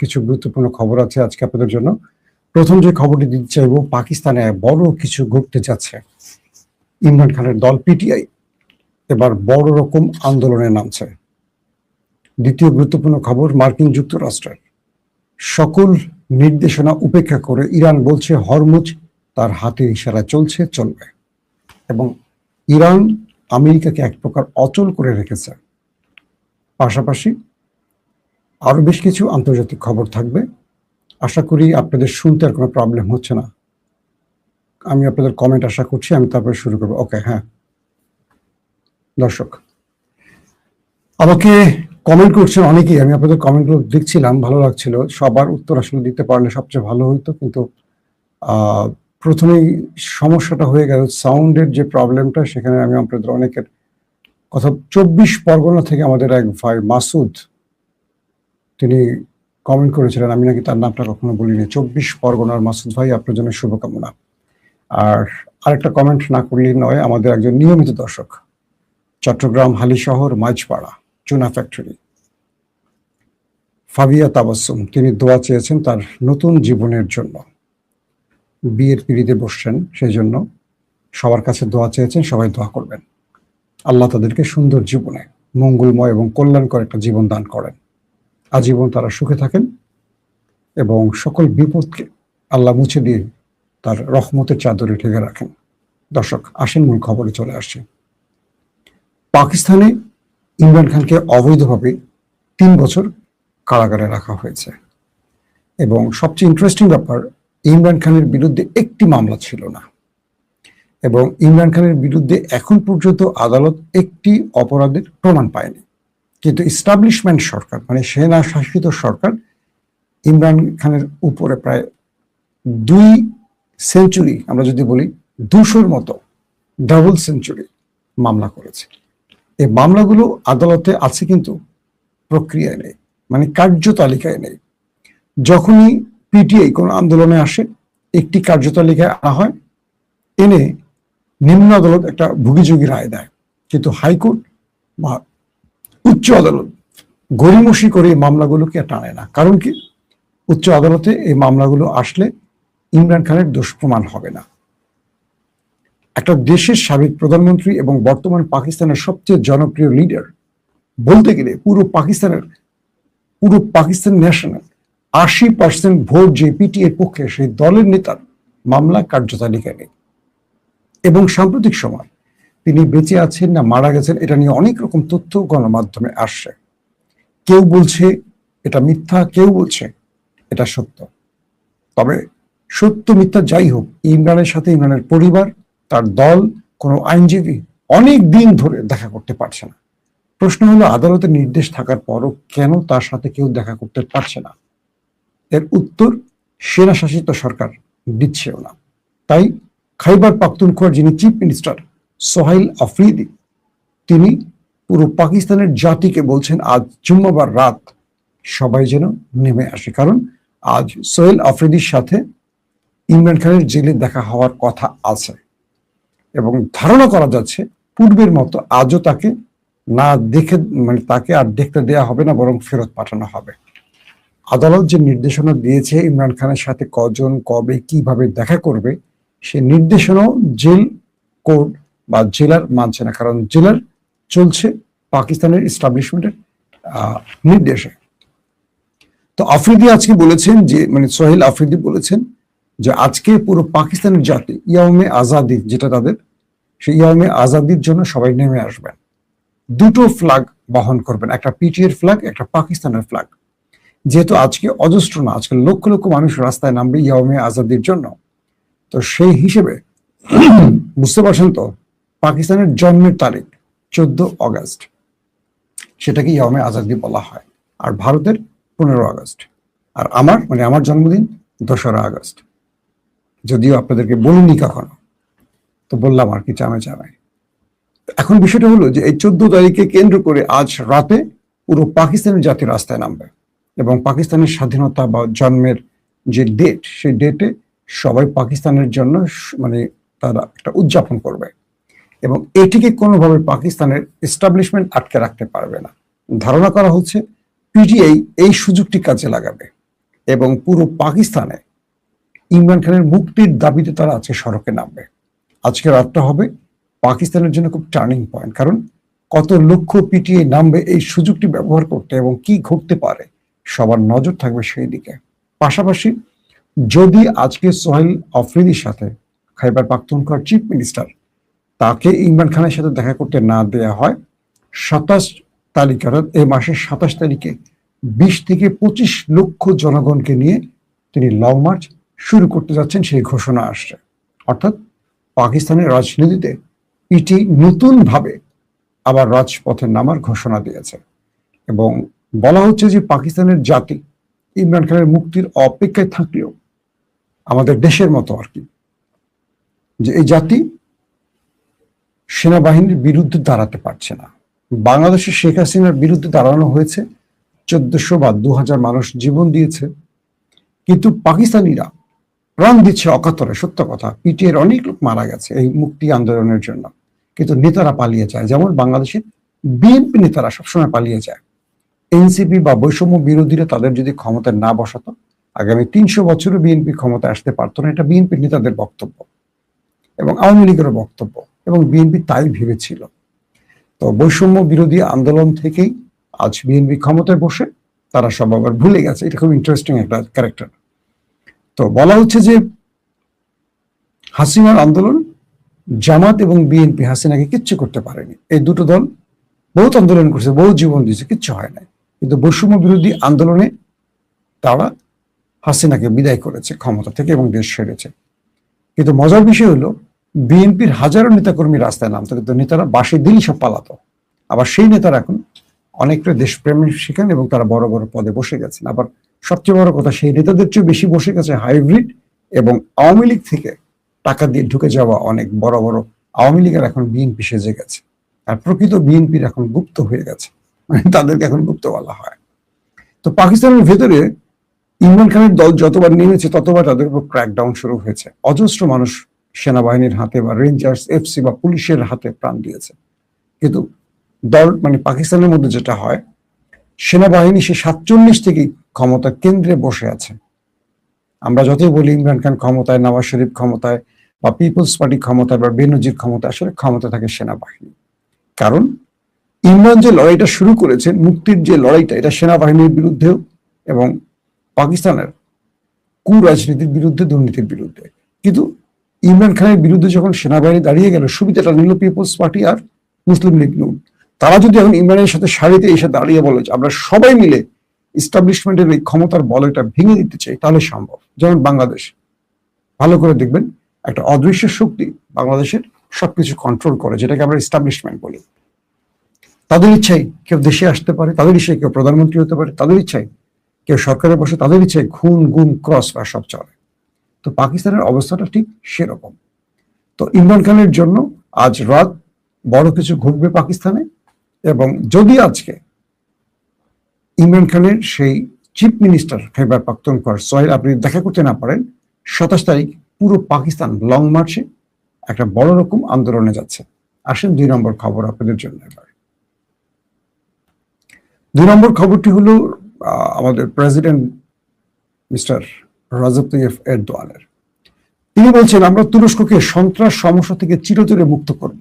কিছু গুরুত্বপূর্ণ খবর আছে আজকে আপনাদের জন্য। প্রথম যে খবরটি দিতে চাইবো, পাকিস্তানে বড় কিছু ঘটতে যাচ্ছে। ইমরান খানের দল পিটিআই এবার বড় রকম আন্দোলনে নামছে। দ্বিতীয় গুরুত্বপূর্ণ খবর, মার্কিন যুক্তরাষ্ট্রের সকল নির্দেশনা উপেক্ষা করে ইরান বলছে হরমুজ তার হাতের ইশারা চলছে, চলবে। এবং ইরান আমেরিকাকে এক প্রকার অচল করে রেখেছে। পাশাপাশি আরো বেশ কিছু আন্তর্জাতিক খবর থাকবে। আশা করি আপনাদের শুনতে আর কোনো প্রবলেম হচ্ছে না। আমি আপনাদের কমেন্ট আশা করছি, আমি তারপরে শুরু করবো। ওকে, হ্যাঁ দর্শক আমাকে কমেন্ট করছেন অনেকেই, আমি আপনাদের কমেন্টগুলো দেখছিলাম, ভালো লাগছিল। সবার উত্তর আসলে দিতে পারলে সবচেয়ে ভালো হইতো, কিন্তু প্রথমেই সমস্যাটা হয়ে গেল সাউন্ডের যে প্রবলেমটা, সেখানে আমি আপনাদের অনেকের কথা 24 পরগনা থেকে আমাদের এক ভাই মাসুদ, তিনি কমেন্ট করেছিলেন, আমি নাকি তার নামটা কখনো বলিনি। 24 পরগনার মাসুদ ভাই, আপনার জন্য শুভকামনা। আর আরেকটা কমেন্ট না করলেই নয়, আমাদের একজন নিয়মিত দর্শক, চট্টগ্রাম হালিশহর মাইজপাড়া চুনা ফ্যাক্টরি ফাবিয়া তাবাসসুম, তিনি দোয়া চেয়েছেন তার নতুন জীবনের জন্য। বিয়ের পিড়িতে বসছেন, সেই জন্য সবার কাছে দোয়া চেয়েছেন, সবাই দোয়া করবেন। আল্লাহ তাদেরকে সুন্দর জীবনে মঙ্গলময় এবং কল্যাণকর একটা জীবন দান করেন, আজীবন তারা সুখে থাকেন এবং সকল বিপদকে আল্লাহ মুছে দিয়ে তার রহমতের চাদরে ঢেকে রাখেন। দর্শক আসেন মূল খবরে চলে আসছে। পাকিস্তানে ইমরান খানকে অবৈধভাবে 3 বছর কারাগারে রাখা হয়েছে এবং সবচেয়ে ইন্টারেস্টিং ব্যাপার, ইমরান খানের বিরুদ্ধে একটি মামলা ছিল না এবং ইমরান খানের বিরুদ্ধে এখন পর্যন্ত আদালত একটি অপরাধের প্রমাণ পায়নি। কিন্তু ইস্টাবলিশমেন্ট সরকার, মানে সেনা শাসিত সরকার, ইমরান খানের উপরে প্রায় 2 সেঞ্চুরি, আমরা যদি বলি 200-র মতো ডাবল সেঞ্চুরি মামলা করেছে। এই মামলাগুলো আদালতে আছে কিন্তু প্রক্রিয়ায় নেই, মানে কার্যতালিকায় নেই। যখনই পিটিআই কোনো আন্দোলনে আসে, একটি কার্যতালিকায় আনা হয়, এনে নিম্ন আদালত একটা ভুগিযোগী রায় দেয়, কিন্তু হাইকোর্ট বা উচ্চ আদালত গড়িমসি করে এই মামলাগুলোকে টানে না। কারণ কি, উচ্চ আদালতে এই মামলাগুলো আসলে ইমরান খানের দোষ প্রমাণ হবে না। একটা দেশের সাবেক প্রধানমন্ত্রী এবং বর্তমান পাকিস্তানের সবচেয়ে জনপ্রিয় লিডার, বলতে গেলে পুরো পাকিস্তান ন্যাশনাল 80% ভোট যে পিটিআই পক্ষে, সেই দলের নেতার মামলা কার্যতালিকায় নেই। এবং সাম্প্রতিক সময় তিনি বেঁচে আছেন না মারা গেছেন, এটা নিয়ে অনেক রকম তথ্য গণমাধ্যমে আসছে। কেউ বলছে এটা মিথ্যা, কেউ বলছে এটা সত্য। তবে সত্য মিথ্যা যাই হোক, ইমরানের সাথে ইমরানের পরিবার, তার দল, কোনো আইনজীবী অনেক দিন ধরে দেখা করতে পারছে না। প্রশ্ন হলো, আদালতের নির্দেশ থাকার পরও কেন তার সাথে কেউ দেখা করতে পারছে না? এর উত্তর সেনা শাসিত সরকার দিচ্ছেও না। তাই খাইবার পাখতুনখোয়ার যিনি চিফ মিনিস্টার সোহাইল আফ্রিদি, তিনি পুরো পাকিস্তানের জাতিকে বলছেন আজ জুম্মাবার রাত সবাই যেন নেমে আসে। কারণ আজ সোহেল আফ্রিদির সাথে ইমরান খানের জেলে দেখা হওয়ার কথা আছে এবং ধারণা করা যাচ্ছে পূর্বের মতো আজও তাকে না দেখে, মানে তাকে আর দেখতে দেয়া হবে না, বরং ফেরত পাঠানো হবে। আদালত যে নির্দেশনা দিয়েছে ইমরান খানের সাথে কজন, কবে, কিভাবে দেখা করবে, সে নির্দেশনাও জেল কোর্ট বা জেলার মানছে না, কারণ জেলার চলছে পাকিস্তানের ইস্টাবলিশমেন্টের নির্দেশে। তো আফ্রিদি আজকে বলেছেন যে, মানে সোহেল আফ্রিদি বলেছেন যে আজকে পুরো পাকিস্তানের জাতি ইয়াউমে আজাদি, যেটা তাদের, সেই ইয়াউমে আজাদির জন্য সবাই নেমে আসবেন। 2টো ফ্ল্যাগ বহন করবেন, একটা পিটিআইয়ের ফ্ল্যাগ, একটা পাকিস্তানের ফ্ল্যাগ। যেহেতু আজকে অজস্র না, আজকে লক্ষ লক্ষ মানুষ রাস্তায় নামবে ইয়াউমে আজাদির জন্য, তো সেই হিসেবে বুঝতে পারছেন তো, পাকিস্তানের জন্মের তারিখ 14 আগস্ট, সেটাকে ইয়াউমে আজাদি বলা হয়। আর ভারতের 15 আগস্ট। আর আমার জন্মদিন 2রা আগস্ট, যদিও আপনাদেরকে বলিনি কখনো, তো বললাম আর কি, চামে। এখন বিষয়টা হলো যে এই 14 তারিখে কেন্দ্র করে আজ রাতে পুরো পাকিস্তানের জাতি রাস্তায় নামবে এবং পাকিস্তানের স্বাধীনতা বা জন্মের যে ডেট, সেই ডেটে সবাই পাকিস্তানের জন্য মানে তারা একটা উদযাপন করবে এবং এটিকে কোনোভাবে পাকিস্তানের এস্টাবলিশমেন্ট আটকে রাখতে পারবে না। ধারণা করা হচ্ছে পিটিআই এই সুযোগটি কাজে লাগাবে এবং পুরো পাকিস্তানে ইমরান খানের মুক্তির দাবিতে তারা আজকে সড়কে নামবে। আজকে রাতটা হবে পাকিস্তানের জন্য খুব টার্নিং পয়েন্ট, কারণ কত লক্ষ পিটিয়ে নামবে এই সুযোগটি ব্যবহার করতে এবং কি ঘটতে পারে সবার নজর থাকবে সেই দিকে। পাশাপাশি যদি আজকে সোহেল আফ্রিদির সাথে খাইবার পাখতুনখোয়ার চিফ মিনিস্টার তাকে ইমরান খানের সাথে দেখা করতে না দেয়া হয়, 27 তারিখের এই মাসের 27 তারিখে 20 থেকে 25 লক্ষ জনগণকে নিয়ে তিনি লং মার্চ শুরু করতে যাচ্ছেন, সেই ঘোষণা আসছে। অর্থাৎ পাকিস্তানের রাজনীতিতে পিটি নতুন ভাবে আবার রাজপথে নামার ঘোষণা দিয়েছে এবং বলা হচ্ছে যে পাকিস্তানের জাতি ইমরান খানের মুক্তির অপেক্ষায় থাকলেও আমাদের দেশের মতো আর কি, যে এই জাতি সেনাবাহিনীর বিরুদ্ধে দাঁড়াতে পারছে না। বাংলাদেশের শেখ হাসিনার বিরুদ্ধে দাঁড়ানো হয়েছে, 1400 বা 2000 মানুষ জীবন দিয়েছে, কিন্তু পাকিস্তানিরা প্রাণ দিচ্ছে অকাতরে। সত্য কথা, পিটিএর অনেক লোক মারা গেছে এই মুক্তি আন্দোলনের জন্য, কিন্তু নেতারা পালিয়ে যায়। যেমন বাংলাদেশের বিএনপি নেতারা সবসময় পালিয়ে যায়। এনসিপি বা বৈষম্য বিরোধীরা তাদের যদি ক্ষমতায় না বসাতো, আগামী 300 বছরও বিএনপি ক্ষমতায় আসতে পারতো না। এটা বিএনপি নেতাদের বক্তব্য এবং আওয়ামী লীগেরও বক্তব্য, এবং বিএনপি তাই ভেবেছিল। তো বৈষম্য বিরোধী আন্দোলন থেকেই আজ বিএনপি ক্ষমতায় বসে তারা সব আবার ভুলে গেছে। এটা খুব ইন্টারেস্টিং একটা ক্যারেক্টার। তো বলা হচ্ছে যে হাসিনার আন্দোলন, জামাত এবং বিএনপি হাসিনাকে কিচ্ছু করতে পারেনি। এই দুটো দল বহুত আন্দোলন করছে, বহু জীবন দিয়েছে, কিচ্ছু হয় নাই। কিন্তু বৈষম্য বিরোধী আন্দোলনে তারা হাসিনাকে বিদায় করেছে ক্ষমতা থেকে এবং দেশ ছেড়েছে। কিন্তু মজার বিষয় হলো বিএনপির হাজারো নেতাকর্মী রাস্তায় নামতো, কিন্তু নেতারা বাসে দিলেই সব পালাতো। আবার সেই নেতারা এখন অনেকটা দেশপ্রেম শিখেন এবং তারা বড় বড় পদে বসে গেছেন। আবার সবচেয়ে বড় কথা, সেই নেতাদের চেয়ে বেশি বসে গেছে হাইব্রিড এবং আওয়ামী লীগ থেকে টাকা দিয়ে ঢুকে যাওয়া অনেক বড় বড় আওয়ামী লীগের এখন বিএনপি সেজে গেছে, আর প্রকৃত বিএনপির এখন গুপ্ত হয়ে গেছে, মানে তাদেরকে এখন গুপ্ত বলা হয়। তো পাকিস্তানের ভেতরে ইমরান খানের দল যতবার নেমেছে ততবার তাদের উপর ক্র্যাকডাউন শুরু হয়েছে। অজস্র মানুষ সেনাবাহিনীর হাতে বা রেঞ্জার্স, এফসি বা পুলিশের হাতে প্রাণ দিয়েছে। কিন্তু দল মানে পাকিস্তানের মধ্যে যেটা হয়, সেনাবাহিনী সে 47 থেকেই ক্ষমতা কেন্দ্রে বসে আছে। আমরা যতই বলি ইমরান খান ক্ষমতায়, নওয়াজ শরীফ ক্ষমতায়, বা পিপলস পার্টি ক্ষমতায়, বা বেনজির ক্ষমতায়, আসলে ক্ষমতা থাকে সেনাবাহিনী। কারণ ইমরান যে লড়াইটা শুরু করেছেন, মুক্তির যে লড়াইটা, এটা সেনাবাহিনীর বিরুদ্ধেও এবং পাকিস্তানের কুরাজনীতির বিরুদ্ধে, দুর্নীতির বিরুদ্ধে। কিন্তু ইমরান খানের বিরুদ্ধে যখন সেনাবাহিনী দাঁড়িয়ে গেল, সুবিধাটা নিল পিপলস পার্টি আর মুসলিম লীগ নুন। তারা যদি এখন ইমরানের সাথে সারিতে এসে দাঁড়িয়ে বলে যে আমরা সবাই মিলে ইস্টাবলিশমেন্টের এই ক্ষমতার বলয়টা ভেঙে দিতে চাই, তাহলে সম্ভব। যেমন বাংলাদেশ, ভালো করে দেখবেন, একটা অদৃশ্য শক্তি বাংলাদেশের সবকিছু কন্ট্রোল করে, যেটাকে আমরা ইস্টাবলিশমেন্ট বলি। তাদের ইচ্ছাই কেউ দেশে আসতে পারে, তাদের ইচ্ছায় কেউ প্রধানমন্ত্রী হতে পারে, তাদের ইচ্ছায় কেউ সরকারে বসে, তাদের ইচ্ছায় খুন, গুম, ক্রস বা সব চলে। তো পাকিস্তানের অবস্থাটা ঠিক সেরকম। তো ইমরান খানের জন্য আজ রাত বড় কিছু ঘটবে পাকিস্তানে, এবং যদি আজকে ইমরান খানের সেই চিফ মিনিস্টার খাইবার পাখতুনখোয়ার সোহেল আফ্রিদি দেখা করতে না পারেন, 27 তারিখ পুরো পাকিস্তান লং মার্চে একটা বড় রকম আন্দোলনে যাচ্ছে। আসেন 2 নম্বর খবর আপনাদের জন্য। এবার 2 নম্বর খবরটি হলো আমাদের প্রেসিডেন্ট মিস্টার রাজব তাইয়িপ এরদোয়ানের। তিনি বলছেন আমরা তুরস্ককে সন্ত্রাস সমস্যা থেকে চিরতরে মুক্ত করব।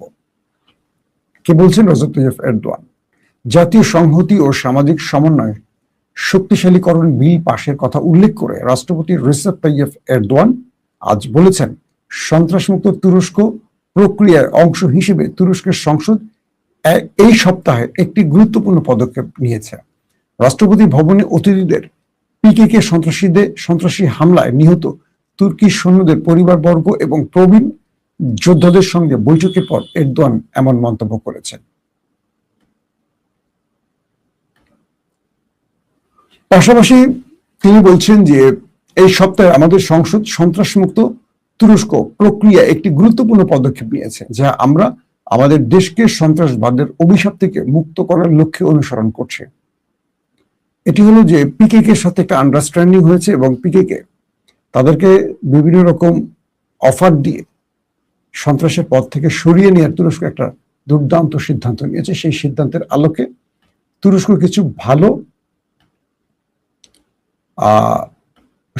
কে বলছেন? রাজব তাইয়িপ এরদোয়ান। জাতীয় সংহতি ও সামাজিক সমন্বয় শক্তিশালীকরণ বিল পাশের কথা উল্লেখ করে রাষ্ট্রপতি রিসেপ তাইয়িপ এরদোয়ান আজ বলেছেন, সন্ত্রাসমুক্ত তুরস্ক প্রক্রিয়ার অংশ হিসেবে তুরস্কের সংসদ এই সপ্তাহে একটি গুরুত্বপূর্ণ পদক্ষেপ নিয়েছে। রাষ্ট্রপতি ভবনে অতিথিদের পিকেকে সন্ত্রাসী হামলায় নিহত তুর্কি সৈন্যদের পরিবারবর্গ এবং প্রবীণ যোদ্ধাদের সঙ্গে বৈঠকের পর এরদোয়ান এমন মন্তব্য করেছেন। পাশাপাশি তিনি বলছেন যে এই সপ্তাহে আমাদের সংসদ সন্ত্রাসমুক্ত তুরস্ক প্রক্রিয়া একটি গুরুত্বপূর্ণ পদক্ষেপ নিয়েছে, যা আমরা আমাদের দেশকে সন্ত্রাসবাদের অভিশাপ থেকে মুক্ত করার লক্ষ্যে অনুসরণ করছে। এটি হলো যে পিকেকে এর সাথে একটা আন্ডারস্ট্যান্ডিং হয়েছে এবং পিকেকে তাদেরকে বিভিন্ন রকম অফার দিয়ে সন্ত্রাসের পথ থেকে সরিয়ে নেওয়ার তুরস্ক একটা দুর্দান্ত সিদ্ধান্ত নিয়েছে। সেই সিদ্ধান্তের আলোকে তুরস্ক কিছু ভালো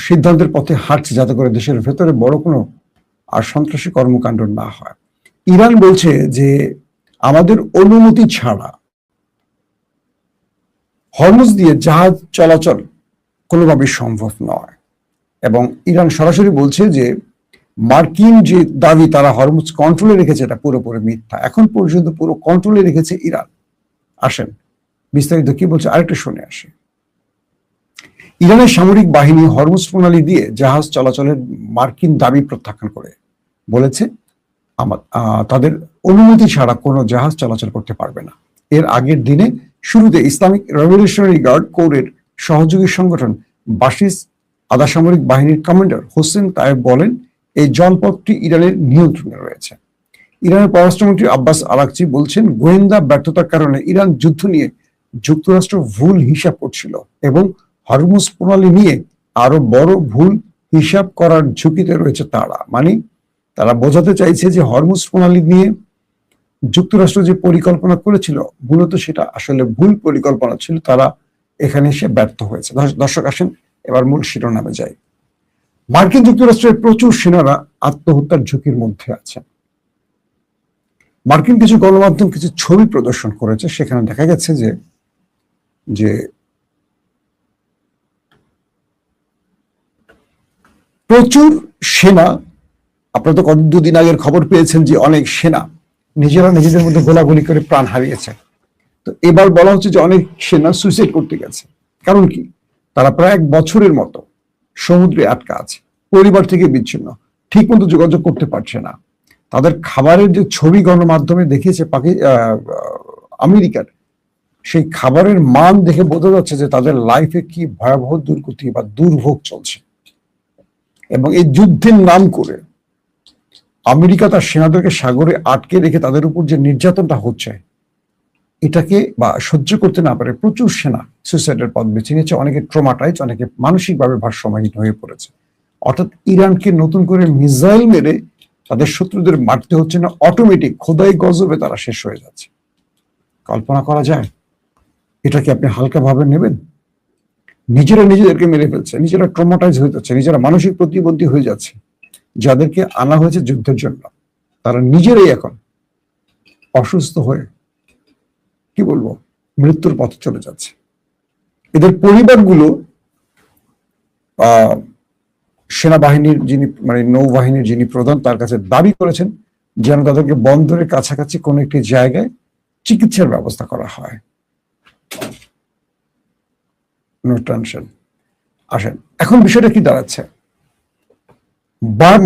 সিদ্ধান্তের পথে হাঁটছে যাতে করে দেশের ভেতরে বড় কোনো আর সন্ত্রাসী কর্মকাণ্ড না হয়। ইরান বলছে যে আমাদের অনুমতি ছাড়া হরমুজ দিয়ে জাহাজ চলাচল কোনোভাবেই সম্ভব নয়, এবং ইরান সরাসরি বলছে যে মার্কিন যে দাবি তারা হরমুজ কন্ট্রোলে রেখেছে এটা পুরোপুরি মিথ্যা। এখন পর্যন্ত পুরো কন্ট্রোলে রেখেছে ইরান। আসেন বিস্তারিত কি বলছে আরেকটু শুনে আসে। ইরানের সামরিক বাহিনী হরমুজ প্রণালী দিয়ে জাহাজ চলাচলের মার্কিন দাবি প্রত্যাখ্যান করে বলেছে তাদের অনুমতি ছাড়া কোনো জাহাজ চলাচল করতে পারবে না। এর আগের দিনে শুরুতে ইসলামিক রেভলিউশনারি গার্ড কোরের সহযোগী সংগঠন বাসিস আধা সামরিক বাহিনীর কমান্ডার হোসেন তায়েব বলেন এই জলপথটি ইরানের নিয়ন্ত্রণে রয়েছে। ইরানের পররাষ্ট্রমন্ত্রী আব্বাস আরাকচি বলছেন গোয়েন্দা ব্যর্থতার কারণে ইরান যুদ্ধ নিয়ে যুক্তরাষ্ট্র ভুল হিসাব করছিল এবং হরমুজ প্রণালী নিয়ে আরো বড় ভুল হিসাব করার ঝুঁকিতে রয়েছে তারা। মানে তারা বোঝাতে চাইছে যে হরমুজ প্রণালী নিয়ে যুক্তরাষ্ট্র যে পরিকল্পনা করেছিল মূলত সেটা আসলে ভুল পরিকল্পনা ছিল, তারা এখানে এসে ব্যর্থ হয়েছে। দর্শক আসেন এবার মূল শিরোনামে যাই। মার্কিন যুক্তরাষ্ট্রের প্রচুর সেনারা আত্মহত্যার ঝুঁকির মধ্যে আছে। মার্কিন কিছু গণমাধ্যম কিছু ছবি প্রদর্শন করেছে, সেখানে দেখা গেছে যে প্রচুর সেনা, আপনারা তো দুদিন আগের খবর পেয়েছেন যে অনেক সেনা নিজেরা নিজেদের মধ্যে গোলাগুলি করে প্রাণ হারিয়েছে। তো এবার বলা হচ্ছে যে অনেক সেনা সুইসাইড করতে গেছে। কারণ কি? তারা প্রায় 1 বছরের মতো সমুদ্রে আটকা আছে, পরিবার থেকে বিচ্ছিন্ন, ঠিক মতো যোগাযোগ করতে পারছে না। তাদের খাবারের যে ছবি গণমাধ্যমে দেখিয়েছে আমেরিকার, সেই খাবারের মান দেখে বোঝা যাচ্ছে যে তাদের লাইফে কি ভয়াবহ দুর্গতি বা দুর্ভোগ চলছে। এবং এই যুদ্ধের নাম করে আমেরিকা তার সেনাদেরকে সাগরে আটকে রেখে তাদের উপর যে নির্যাতনটা হচ্ছে এটাকে বা সহ্য করতে না পারে প্রচুর সেনা সুইসাইডের পথ বেছে নিয়েছে। অনেকে ট্রমাটাইজ, অনেকে মানসিকভাবে ভারসাম্যহীন হয়ে পড়েছে। অর্থাৎ ইরানকে নতুন করে মিসাইল মেরে তাদের শত্রুদের মারতে হচ্ছে না, অটোমেটিক খোদাই গজবে তারা শেষ হয়ে যাচ্ছে। কল্পনা করা যায়? এটা কি আপনি হালকা ভাবে নেবেন? নিজেরা নিজেদেরকে মেরে ফেলছে, নিজেরা ট্রমাটাইজ হয়ে যাচ্ছে, নিজেরা মানসিক প্রতিবন্ধী হয়ে যাচ্ছে। যাদেরকে আনা হয়েছে যুদ্ধের জন্য তারা নিজেরাই এখন অসুস্থ হয়ে কি বলবো মৃত্যুর পথে চলে যাচ্ছে। এদের পরিবারগুলো সেনাবাহিনীর যিনি মানে নৌবাহিনীর যিনি প্রধান তার কাছে দাবি করেছেন যেন তাদেরকে বন্দরের কাছাকাছি কোনো একটি জায়গায় চিকিৎসার ব্যবস্থা করা হয়। No tension. আসেন এখন বিষয়টা কি দাঁড়াচ্ছে।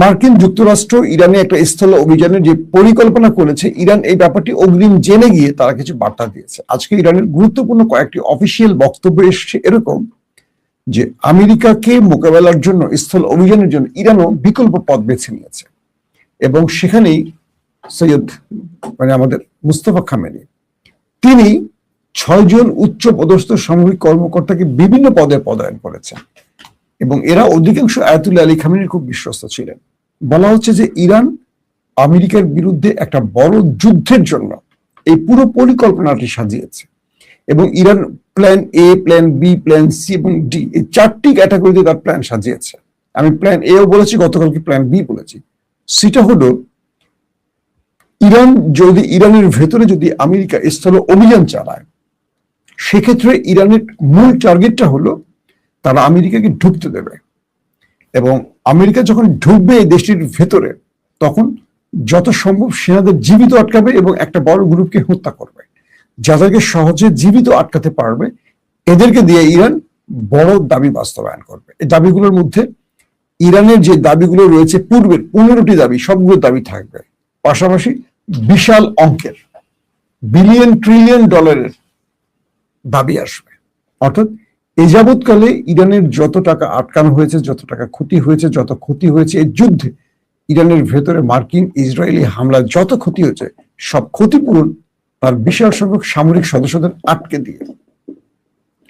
মার্কিন যুক্তরাষ্ট্র ইরানে একটা স্থল অভিযানের যে পরিকল্পনা করেছে, ইরান এই ব্যাপারটি অগ্রিম জেনে গিয়ে তারা কিছু বার্তা দিয়েছে। আজকে ইরানের গুরুত্বপূর্ণ কয়েকটি অফিসিয়াল বক্তব্য এসেছে এরকম যে আমেরিকাকে মোকাবেলার জন্য স্থল অভিযানের জন্য ইরানও বিকল্প পথ বেছে নিয়েছে, এবং সেখানেই সৈয়দ মানে আমাদের মুস্তফা খামেনি তিনি 6 জন উচ্চ পদস্থ সামরিক কর্মকর্তাকে বিভিন্ন পদে পদায়ন করেছেন, এবং এরা অধিকাংশ আয়াতুল্লাহ আলী খামেনির খুব বিশ্বস্ত ছিলেন। বলা হচ্ছে যে ইরান আমেরিকার বিরুদ্ধে একটা বড় যুদ্ধের জন্য এই পুরো পরিকল্পনাটি সাজিয়েছে, এবং Iran plan A, plan B, plan C এবং ডি এই 4টি ক্যাটাগরিতে তার প্ল্যান সাজিয়েছে। আমি প্ল্যান এও বলেছি, গতকালকে প্ল্যান বি বলেছি। সেটা হলো ইরানের ভেতরে যদি আমেরিকা স্থল অভিযান চালায়, সেক্ষেত্রে ইরানের মূল টার্গেটটা হলো তারা আমেরিকাকে ঢুকতে দেবে, এবং আমেরিকা যখন ঢুকবে এই দেশটির ভেতরে তখন যত সম্ভব সেনাদের জীবিত আটকাবে এবং একটা বড় গ্রুপকে হত্যা করবে। যাদেরকে সহজে জীবিত আটকাতে পারবে এদেরকে দিয়ে ইরান বড় দাবি বাস্তবায়ন করবে। এই দাবিগুলোর মধ্যে ইরানের যে দাবিগুলো রয়েছে পূর্বের 15টি দাবি, সবগুলো দাবি থাকবে। পাশাপাশি বিশাল অঙ্কের বিলিয়ন ট্রিলিয়ন ডলারের দাবি আসবে। অর্থাৎ এ যাবৎকালে ইরানের যত টাকা আটকানো হয়েছে, যত টাকা ক্ষতি হয়েছে, যত ক্ষতি হয়েছে এই যুদ্ধে, ইরানের ভেতরে মার্কিন ইসরায়েলি হামলা যত ক্ষতি হয়েছে সব ক্ষতিপূরণ তার বিশাল সংখ্যক সামরিক সদস্যদের আটকে দিয়ে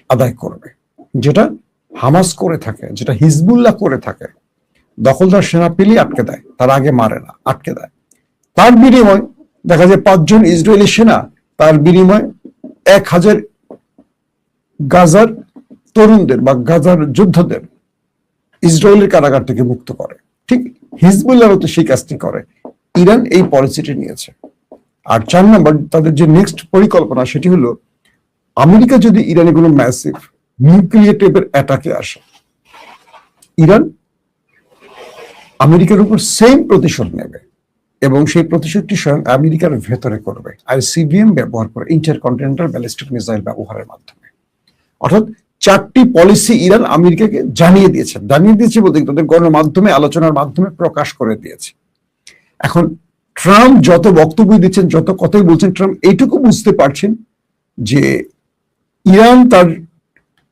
আদায় করবে। যেটা হামাস করে থাকে, যেটা হিজবুল্লাহ করে থাকে। দখলদার সেনা পেলেই আটকে দেয়, তার আগে মারে না, আটকে দেয়। তার বিনিময় দেখা যায় 5 জন ইসরায়েলি সেনা তার বিনিময় 1000 গাজার তরুণদের বা গাজার যোদ্ধাদের ইসরায়েলের কারাগার থেকে মুক্ত করে, ঠিক হিজবুল্লাহও তো সেই কাজটি করে। ইরান এই পলিসিটি নিয়েছে। আর 4 নম্বর তাদের যে নেক্সট পরিকল্পনা সেটি হলো, আমেরিকা যদি ইরানে কোনো ম্যাসিভ নিউক্লিয়ার টাইপের অ্যাটাকে আসে, ইরান আমেরিকার উপর সেম প্রতিশোধ নেবে এবং সেই প্রতিশোধটি স্বয়ং আমেরিকার ভেতরে করবে আইসিবিএম ব্যবহার করে, ইন্টারকন্টিনেন্টাল ব্যালিস্টিক মিসাইল ব্যবহারের মাধ্যমে। অর্থাৎ 4টি পলিসি ইরান আমেরিকাকে জানিয়ে দিয়েছে বলতে তাদের গণমাধ্যমে আলোচনার মাধ্যমে প্রকাশ করে দিয়েছে। এখন ট্রাম্প যত বক্তব্য দিচ্ছেন, যত কথাই বলছেন, ট্রাম্প এইটুকু বুঝতে পারছেন যে ইরান তার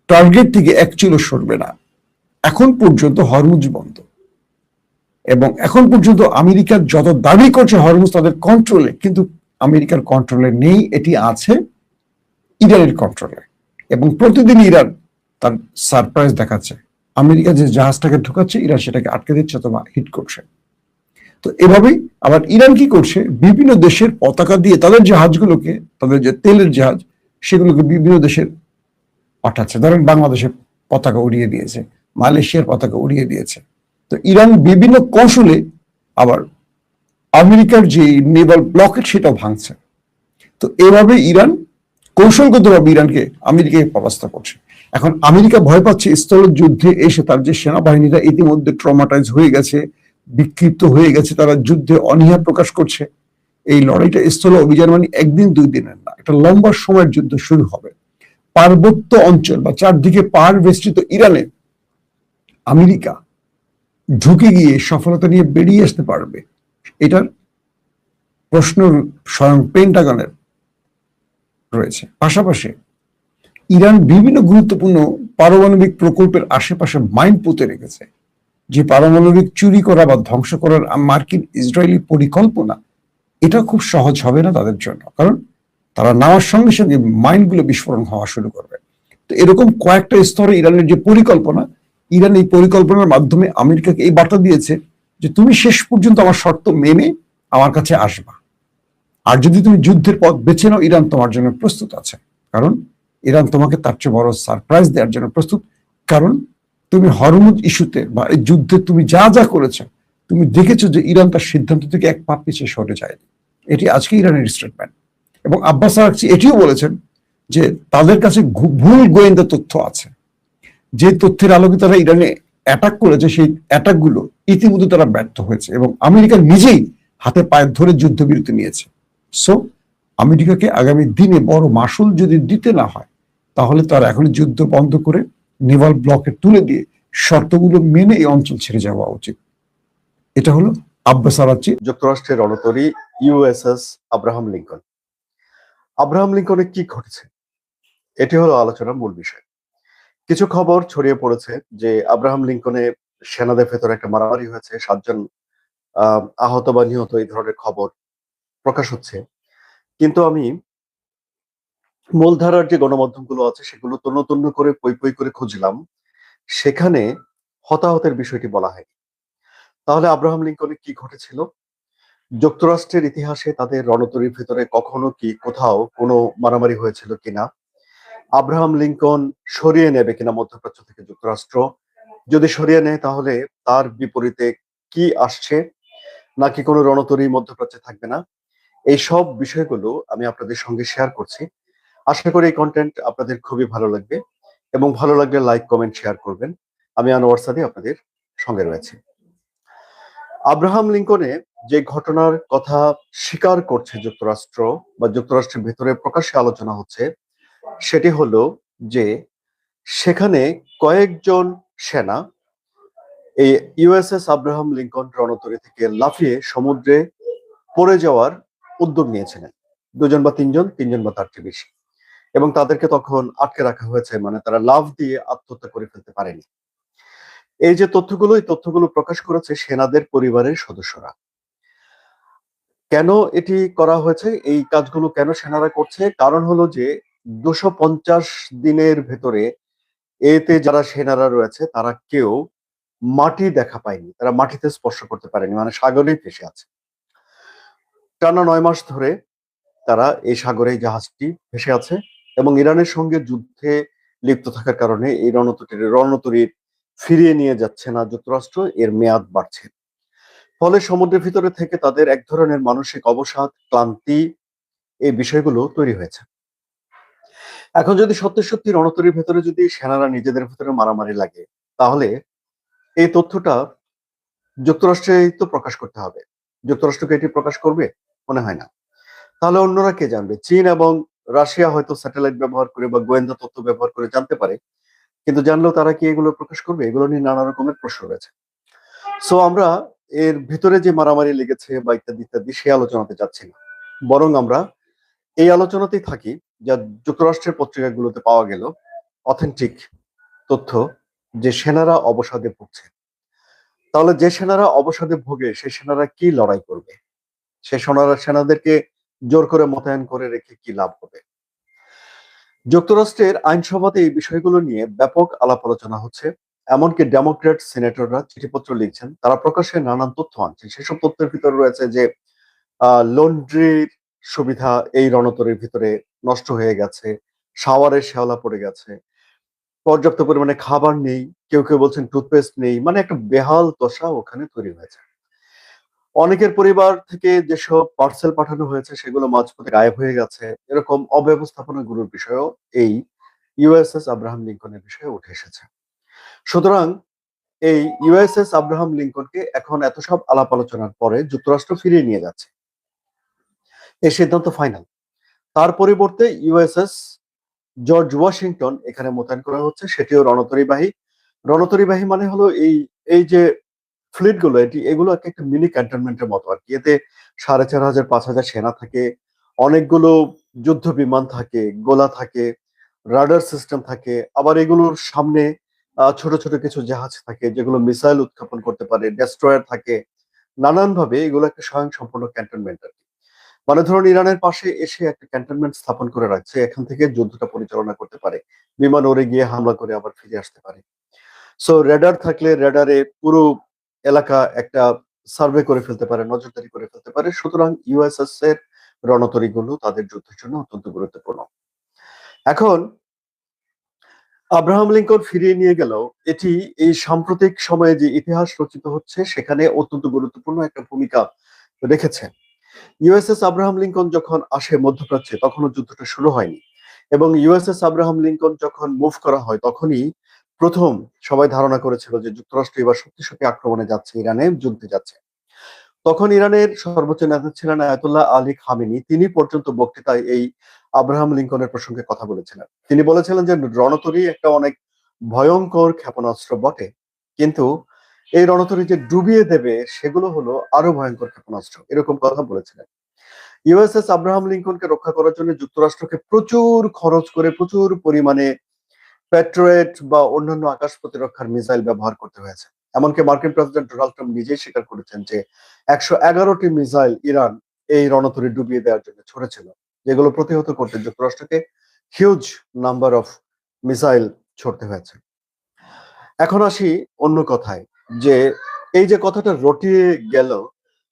টার্গেট থেকে এক চুলও সরবে না। এখন পর্যন্ত হরমুজ বন্ধ এবং এখন পর্যন্ত আমেরিকা যত দাবি করছে হরমুজ তাদের কন্ট্রোলে, কিন্তু আমেরিকার কন্ট্রোলে নেই, এটি আছে ইরানের কন্ট্রোলে। এবং প্রতিদিন ইরান তার সারপ্রাইজ দেখাচ্ছে, আমেরিকা যে জাহাজটাকে ঢুকাচ্ছে ইরান সেটাকে আটকে দিচ্ছে অথবা হিট করছে। তো এভাবেই আবার ইরান কি করছে, বিভিন্ন দেশের পতাকা দিয়ে তাদের জাহাজগুলোকে, তাদের যে তেলের জাহাজ সেগুলোকে বিভিন্ন দেশের পাঠাচ্ছে। ধরেন বাংলাদেশের পতাকা উড়িয়ে দিয়েছে, মালয়েশিয়ার পতাকা উড়িয়ে দিয়েছে। তো ইরান বিভিন্ন কৌশলে আবার আমেরিকার যে নেভাল ব্লকেট সেটাও ভাঙছে। তো এভাবে ইরান কৌশলগতভাবে ইরানকে আমেরিকাকে পরাস্ত করছে। এখন আমেরিকা ভয় পাচ্ছে স্থল যুদ্ধে এসে তার যে সেনাবাহিনীরা ইতিমধ্যে ট্রমাটাইজ হয়ে গেছে, বিক্ষিপ্ত হয়ে গেছে, তারা যুদ্ধে অনীহা প্রকাশ করছে। এই লড়াইটা স্থল অভিযান মানে একদিন 2 দিনের না, একটা লম্বা সময়ের যুদ্ধ শুরু হবে। পার্বত্য অঞ্চল বা চারদিকে পাহাড় বেষ্টিত ইরানে আমেরিকা ঢুকে গিয়ে সফলতা নিয়ে বেরিয়ে আসতে পারবে, এটার প্রশ্ন স্বয়ং পেন্টাগনের রয়েছে। পাশাপাশি ইরান বিভিন্ন গুরুত্বপূর্ণ পারমাণবিক প্রকল্পের আশেপাশে মাইন পুঁতে রেখেছে। যে পারমাণবিক চুরি করা বা ধ্বংস করার মার্কিন ইসরায়েলি পরিকল্পনা, এটা খুব সহজ হবে না তাদের জন্য, কারণ তারা নামার সঙ্গে সঙ্গে মাইনগুলো বিস্ফোরণ হওয়া শুরু করবে। তো এরকম কয়েকটা স্তরে ইরানের যে পরিকল্পনা, ইরান এই পরিকল্পনার মাধ্যমে আমেরিকাকে এই বার্তা দিয়েছে যে তুমি শেষ পর্যন্ত আমার শর্ত মেনে আমার কাছে আসবা, আর যদি তুমি যুদ্ধের পথ বেছে নাও ইরান তোমার জন্য প্রস্তুত আছে। কারণ ইরান তোমাকে তার চেয়ে বড় সারপ্রাইজ দেওয়ার জন্য প্রস্তুত। কারণ তুমি হরমুজ ইস্যুতে বা এই যুদ্ধে তুমি যা যা করেছো, তুমি দেখেছো যে ইরান তার সিদ্ধান্ত থেকে এক পা পিছিয়ে সরে যায়নি। এটি আজকে ইরানের স্টেটমেন্ট। এবং আব্বাস আরাকচি এটিও বলেছেন যে তাদের কাছে ভুল গোয়েন্দা তথ্য আছে, যে তথ্যের আলোকে তারা ইরানে অ্যাটাক করেছে সেই অ্যাটাকগুলো ইতিমধ্যে তারা ব্যর্থ হয়েছে এবং আমেরিকা নিজেই হাতে পায়ে ধরে যুদ্ধবিরতি নিয়েছে। সো আমেরিকাকে আগামী দিনে বড় মাসুল যদি দিতে না হয়, তাহলে তার এখন যুদ্ধ বন্ধ করে নেভাল ব্লকে তুলে দিয়ে শর্তগুলো মেনে এই অঞ্চল ছেড়ে যাওয়া উচিত। এটা হলো আব্বাস আরাকচি। যুক্তরাষ্ট্রের রণতরী ইউএসএস আব্রাহাম লিঙ্কন। আব্রাহাম লিঙ্কনে কি ঘটেছে, এটি হলো আলোচনার মূল বিষয়। কিছু খবর ছড়িয়ে পড়েছে যে আব্রাহাম লিঙ্কনে সেনাদের ভেতরে একটা মারামারি হয়েছে, 7 জন আহত বা নিহত, এই ধরনের খবর প্রকাশ হচ্ছে। কিন্তু আমি মূলধারার যে গণমাধ্যমগুলো আছে সেগুলো তন্ন তন্ন করে পই পই করে খুঁজলাম, সেখানে হতাহতের বিষয়টি বলা হয়নি। তাহলে আব্রাহাম লিঙ্কনে কি ঘটেছিল? যুক্তরাষ্ট্রের ইতিহাসে তাদের রণতরীর ভেতরে কখনো কি কোথাও কোনো মারামারি হয়েছিল কিনা? আব্রাহাম লিঙ্কন সরিয়ে নেবে কিনা মধ্যপ্রাচ্য থেকে যুক্তরাষ্ট্র? যদি সরিয়ে নেয় তাহলে তার বিপরীতে কি আসছে, নাকি কোনো রণতরী মধ্যপ্রাচ্যে থাকবে না? এই সব বিষয়গুলো আমি আপনাদের সঙ্গে শেয়ার করছি। আশা করি এই কন্টেন্ট আপনাদের খুবই ভালো লাগবে এবং ভালো লাগলে লাইক, কমেন্ট, শেয়ার করবেন। আমি আনোয়ার সাদি আপনাদের সঙ্গে রয়েছি। আব্রাহাম লিঙ্কনে যে ঘটনার কথা স্বীকার করছে যুক্তরাষ্ট্র বা যুক্তরাষ্ট্রের ভেতরে প্রকাশ্যে আলোচনা হচ্ছে, সেটি হলো যে সেখানে কয়েকজন সেনা এই ইউএসএস আব্রাহাম লিঙ্কন রণতরী থেকে লাফিয়ে সমুদ্রে পড়ে যাওয়ার উদ্যোগ নিয়েছিলেন। 2 জন বা 3 জন, 3 জন বা তার চেয়ে বেশি, এবং তাদেরকে তখন আটকে রাখা হয়েছে, মানে তারা লাফ দিয়ে আত্মহত্যা করে ফেলতে পারেনি। এই যে তথ্যগুলো, এই তথ্যগুলো প্রকাশ করেছে সেনাদের পরিবারের সদস্যরা। কেন এটি করা হয়েছে, এই কাজগুলো কেন সেনারা করছে? কারণ হলো যে 250 দিনের ভেতরে এতে যারা সেনারা রয়েছে তারা কেউ মাটি দেখা পায়নি, তারা মাটিতে স্পর্শ করতে পারেনি, মানে সাগরেই ভেসে আছে। টানা 9 মাস ধরে তারা এই সাগরে জাহাজটি ভেসে আছে এবং ইরানের সঙ্গে যুদ্ধে লিপ্ত থাকার কারণে এই রণতরীর ফিরিয়ে নিয়ে যাচ্ছে না যুক্তরাষ্ট্র, এর মেয়াদ বাড়ছে। ফলে সমুদ্রের ভিতরে থেকে তাদের এক ধরনের মানসিক অবসাদ, ক্লান্তি, এই বিষয়গুলো তৈরি হয়েছে। এখন যদি সত্যি সত্যি রণতরীর ভেতরে যদি সেনারা নিজেদের ভেতরে মারামারি লাগে, তাহলে এই তথ্যটা যুক্তরাষ্ট্রেই তো প্রকাশ করতে হবে। যুক্তরাষ্ট্রকে এটি প্রকাশ করবে? মনে হয় না। তাহলে অন্যরা কে জানবে? চীন এবং রাশিয়া হয়তো স্যাটেলাইট ব্যবহার করে বা গোয়েন্দা তথ্য ব্যবহার করে জানতে পারে, কিন্তু জানলেও তারা কি এগুলো প্রকাশ করবে? এগুলো নিয়ে নানা রকমের প্রশ্ন রয়েছে। সো আমরা এর ভিতরে যে মারামারি লেগেছে বা ইত্যাদি ইত্যাদি সে আলোচনাতে যাচ্ছি না, বরং আমরা এই আলোচনাতেই থাকি যা যুক্তরাষ্ট্রের পত্রিকাগুলোতে পাওয়া গেল অথেন্টিক তথ্য, যে সেনারা অবসাদে ভুগছে। তাহলে যে সেনারা অবসাদে ভোগে সেই সেনারা কি লড়াই করবে? সে সেনাদেরকে জোর করে মোতায়েন করে রেখে কি লাভ হবে? যুক্তরাষ্ট্রের আইনসভাতে এই বিষয়গুলো নিয়ে ব্যাপক আলাপ আলোচনা হচ্ছে। এমনকি ডেমোক্র্যাট সিনেটররা চিঠিপত্র লিখছেন, তারা প্রকাশ্যে নানান তথ্য আনছেন। সেসব তথ্যের ভিতরে রয়েছে যে লন্ড্রির সুবিধা এই রণতরীর ভিতরে নষ্ট হয়ে গেছে, শাওয়ারে শ্যাওলা পড়ে গেছে, পর্যাপ্ত পরিমাণে খাবার নেই, কেউ কেউ বলছেন টুথপেস্ট নেই, মানে একটা বেহাল দশা ওখানে তৈরি হয়েছে। অনেকের পরিবার থেকে যেসব পার্সেল পাঠানো হয়েছে সেগুলো মাঝপথে গায়েব হয়ে গেছে। এরকম অব্যবস্থাপনাগুলোর বিষয়েও এই ইউএসএস আব্রাহাম লিঙ্কনের বিষয়ে উঠে এসেছে। সুতরাং এই ইউএসএস আব্রাহাম লিঙ্কনকে এখন এত সব আলাপ আলোচনার পরে যুক্তরাষ্ট্র ফিরিয়ে নিয়ে যাচ্ছে, এই সিদ্ধান্ত ফাইনাল। তার পরিবর্তে ইউএসএস জর্জ ওয়াশিংটন এখানে মোতায়েন করা হচ্ছে, সেটিও রণতরীবাহী। রণতরীবাহী মানে হলো এই এই যে ফ্লিট গুলো, এগুলো একটা মিনি ক্যান্টনমেন্টের মতো আর কি। এতে ৪,৫০০ ৫,০০০ সেনা থাকে, অনেকগুলো যুদ্ধ বিমান থাকে, গোলা থাকে, রাডার সিস্টেম থাকে, আবার এগুলোর সামনে ছোট ছোট কিছু জাহাজ থাকে যেগুলো মিসাইল উৎক্ষেপণ করতে পারে, ডেস্ট্রয়ার থাকে। নানান ভাবে এগুলো একটা স্বয়ংসম্পূর্ণ ক্যান্টনমেন্ট আর কি। মানে ধরুন ইরানের পাশে এসে একটা ক্যান্টনমেন্ট স্থাপন করে রাখছে, এখান থেকে যুদ্ধটা পরিচালনা করতে পারে, বিমান উড়ে গিয়ে হামলা করে আবার ফিরে আসতে পারে। সো রেডার থাকলে রেডারে পুরো এলাকা একটা সার্ভে করে ফেলতে পারে, নজরদারি করে ফেলতে পারে। সুতরাং ইউএসএস এর রণতরীগুলো তাদের যুদ্ধের জন্য অত্যন্ত গুরুত্বপূর্ণ। এখন আব্রাহাম লিঙ্কন ফিরিয়ে নিয়ে গেল, এটি এই সাম্প্রতিক সময়ে যে ইতিহাস রচিত হচ্ছে সেখানে অত্যন্ত গুরুত্বপূর্ণ একটা ভূমিকা রেখেছে। ইউএসএস আব্রাহাম লিঙ্কন যখন আসে মধ্যপ্রাচ্যে তখনও যুদ্ধটা শুরু হয়নি, এবং ইউএসএস আব্রাহাম লিঙ্কন যখন মুভ করা হয় তখনই প্রথম সবাই ধারণা করেছিল যে যুক্তরাষ্ট্র এবার সত্যি সত্যি আক্রমণে যাচ্ছে, ইরানে যুদ্ধে যাচ্ছে। তখন ইরানের সর্বোচ্চ নেতা ছিলেন আয়াতুল্লাহ আলী খামেনি, তিনি পর্যন্ত বক্তৃতায় এই আব্রাহাম লিঙ্কনের প্রসঙ্গে কথা বলেছিলেন। তিনি বলেছিলেন যে রণতরী একটা অনেক ভয়ঙ্কর ক্ষেপণাস্ত্র বটে, কিন্তু এই রণতরী যে ডুবিয়ে দেবে সেগুলো হলো আরো ভয়ঙ্কর ক্ষেপণাস্ত্র, এরকম কথা বলেছিলেন। ইউএসএস আব্রাহাম লিঙ্কনকে রক্ষা করার জন্য যুক্তরাষ্ট্রকে প্রচুর খরচ করে প্রচুর পরিমাণে প্যাট্রিয়ট বা অন্যান্য আকাশ প্রতিরক্ষার মিসাইল ব্যবহার করতে হয়েছে। এমনকি মার্কিন প্রেসিডেন্ট ডোনাল্ড ট্রাম্প নিজেই স্বীকার করেছেন যে ১১১টি মিসাইল ইরান এই রণতরী ডুবিয়ে দেওয়ার জন্য ছড়েছিল, যেগুলো প্রতিহত করতে যুক্তরাষ্ট্রকে হিউজ নাম্বার অফ মিসাইল ছড়তে হয়েছে। এখন আসি অন্য কথায়, যে এই যে কথাটা রটিয়ে গেল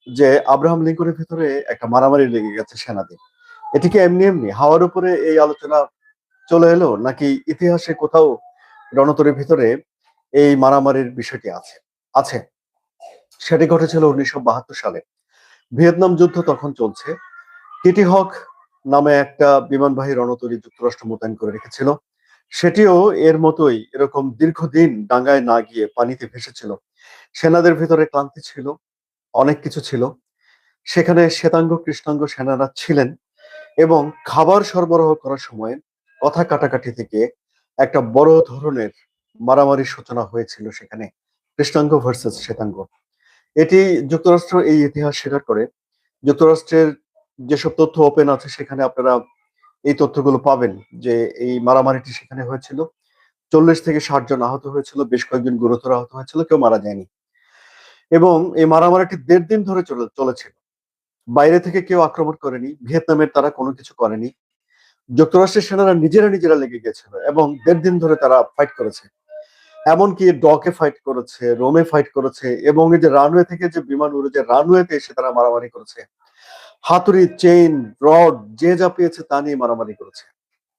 যে আব্রাহাম লিঙ্কনের ভিতরে একটা মারামারি লেগে গেছে সেনাদের, এটি কি এমনি এমনি হাওয়ার উপরে এই আলোচনা চলে এলো, নাকি ইতিহাসে কোথাও রণতরীর ভিতরে এই মারামারির বিষয়টি আছে? আছে। সেটি ঘটেছিল ১৯৭২ সালে। ভিয়েতনাম যুদ্ধ তখন চলছে। কিটি হক নামে একটা বিমানবাহী রণতরী যুক্তরাষ্ট্র মোতায়েন করে রেখেছিল। সেটিও এর মতোই এরকম দীর্ঘদিন ডাঙ্গায় না গিয়ে পানিতে ভেসেছিল। সেনাদের ভিতরে ক্লান্তি ছিল, অনেক কিছু ছিল। সেখানে শ্বেতাঙ্গ কৃষ্ণাঙ্গ সেনারা ছিলেন, এবং খাবার সরবরাহ করার সময় কথা কাটাকাটি থেকে একটা বড় ধরনের মারামারির সূচনা হয়েছিল সেখানে, কৃষ্ণাঙ্গ ভার্সেস শ্বেতাঙ্গ। এটি যুক্তরাষ্ট্র এই ইতিহাস স্বীকার করে। যুক্তরাষ্ট্রের যেসব তথ্য ওপেন আছে সেখানে আপনারা এই তথ্যগুলো পাবেন যে এই মারামারিটি সেখানে হয়েছিল। ৪০ থেকে ৬০ জন আহত হয়েছিল, বেশ কয়েকজন গুরুতর আহত হয়েছিল, কেউ মারা যায়নি। এবং এই মারামারিটি ১.৫ দিন ধরে চলেছিল। বাইরে থেকে কেউ আক্রমণ করেনি, ভিয়েতনামের তারা কোনো কিছু করেনি। যুক্তরাষ্ট্রের সেনারা নিজেরা নিজেরা লেগে গেছিল এবং ১.৫ দিন ধরে তারা ফাইট করেছে। এমনকি ডকে ফাইট করেছে, রোমে ফাইট করেছে, এবং এই যে রানওয়ে থেকে যে বিমান উড়ে যে রানওয়েতে এসে তারা মারামারি করেছে। হাতুড়ি, চেইন, রড যে যা পেয়েছে তা নিয়ে মারামারি করেছে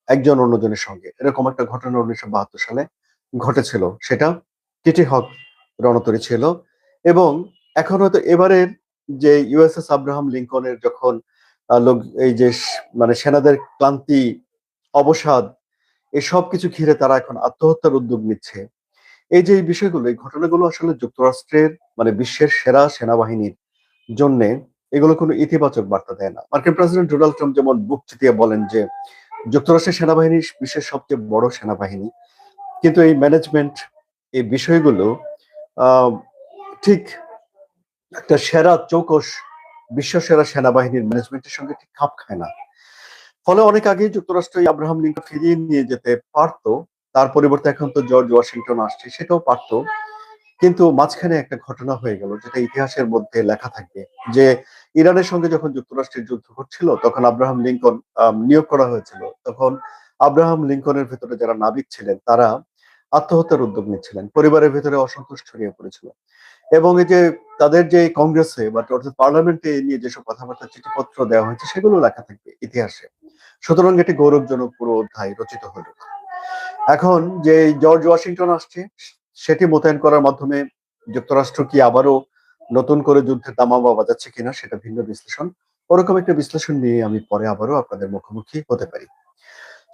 একজন অন্যজনের সঙ্গে। এরকম একটা ঘটনা ১৯৭২ সালে ঘটেছিল। সেটা কিটি হক রণতরী ছিল। এবং এখন হয়তো এবারের যে ইউএসএস আব্রাহাম লিঙ্কনের যখন লোক এই যে মানে সেনাদের ক্লান্তি, অবসাদ, এই সব কিছু ঘিরে তারা এখন আত্মহত্যার উদ্যোগ নিচ্ছে। এই যে এই বিষয়গুলো, এই ঘটনাগুলো আসলে যুক্তরাষ্ট্রের মানে বিশ্বের সেরা সেনাবাহিনীর জন্য এগুলো কোনো ইতিবাচক বার্তা দেয় না। মার্কিন প্রেসিডেন্ট ডোনাল্ড ট্রাম্প যেমন বুক চিতিয়ে বলেন যে যুক্তরাষ্ট্রের সেনাবাহিনী বিশ্বের সবচেয়ে বড় সেনাবাহিনী, কিন্তু এই ম্যানেজমেন্ট, এই বিষয়গুলো আহ ঠিক একটা সেরা চৌকস বিশ্ব সেরা সেনাবাহিনীর ম্যানেজমেন্টের সঙ্গে ঠিক খাপ খায় না। ফলে অনেক আগেই যুক্তরাষ্ট্র এই আব্রাহাম লিঙ্কন ফিরিয়ে নিয়ে যেতে পারতো। তার পরিবর্তে এখন তো জর্জ ওয়াশিংটন আসছে, সেটাও পারতো। কিন্তু মাঝখানে একটা ঘটনা হয়ে গেল যেটা ইতিহাসের মধ্যে লেখা থাকবে, যে ইরানের সঙ্গে যখন যুক্তরাষ্ট্রের যুদ্ধ করছিল তখন আব্রাহাম লিঙ্কন নিয়োগ করা হয়েছিল। তখন আব্রাহাম লিঙ্কনের ভেতরে যারা নাবিক ছিলেন তারা আত্মহত্যার উদ্যোগ নিচ্ছিলেন, পরিবারের ভেতরে অসন্তোষ ছড়িয়ে পড়েছিল। এবং এই যে তাদের যে কংগ্রেসে বা অর্থাৎ পার্লামেন্টে নিয়ে যেসব কথাবার্তা, চিঠিপত্র দেওয়া হয়েছে, সেগুলো লেখা থাকবে ইতিহাসে। সুতরাং এটি গৌরবজনক পুরো অধ্যায় রচিত হলো। এখন যে জর্জ ওয়াশিংটন আসছে, সেটি মোতায়েন করার মাধ্যমে যুক্তরাষ্ট্র কি আবারও নতুন করে যুদ্ধের দামামা বাজাচ্ছে কিনা সেটা ভিন্ন বিশ্লেষণ। ওরকম একটা বিশ্লেষণ নিয়ে আমি পরে আবারও আপনাদের মুখোমুখি হতে পারি।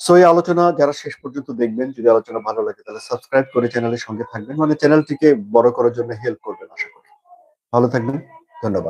সো এই আলোচনা যারা শেষ পর্যন্ত দেখবেন, যদি আলোচনা ভালো লাগে তাহলে সাবস্ক্রাইব করে চ্যানেলের সঙ্গে থাকবেন, মানে চ্যানেলটিকে বড় করার জন্য হেল্প করবেন আশা করি। ভালো থাকবেন, ধন্যবাদ।